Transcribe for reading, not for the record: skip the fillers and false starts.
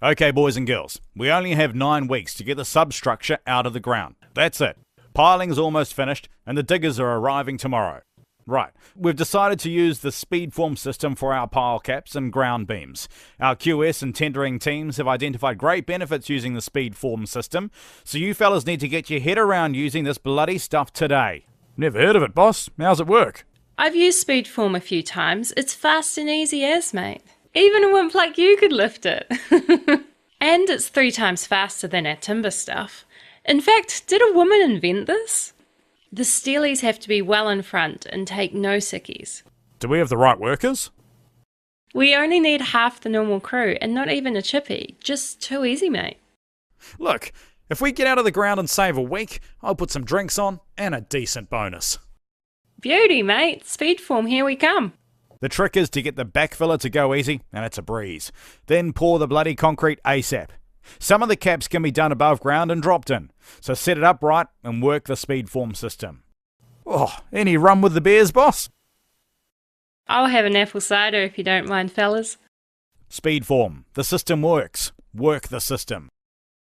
Okay, boys and girls, we only have 9 weeks to get the substructure out of the ground. That's it. Piling's almost finished and the diggers are arriving tomorrow. Right, we've decided to use the Speedform system for our pile caps and ground beams. Our QS and tendering teams have identified great benefits using the Speedform system, so you fellas need to get your head around using this bloody stuff today. Never heard of it, boss. How's it work? I've used Speedform a few times. It's fast and easy as, mate. Even a wimp like you could lift it. And it's 3 times faster than our timber stuff. In fact, did a woman invent this? The steelies have to be well in front and take no sickies. Do we have the right workers? We only need half the normal crew and not even a chippy. Just too easy, mate. Look, if we get out of the ground and save a week, I'll put some drinks on and a decent bonus. Beauty, mate. Speedform, here we come. The trick is to get the backfiller to go easy, and it's a breeze. Then pour the bloody concrete ASAP. Some of the caps can be done above ground and dropped in, so set it up right and work the Speedform system. Oh, any rum with the beers, boss? I'll have an apple cider if you don't mind, fellas. Speedform. The system works. Work the system.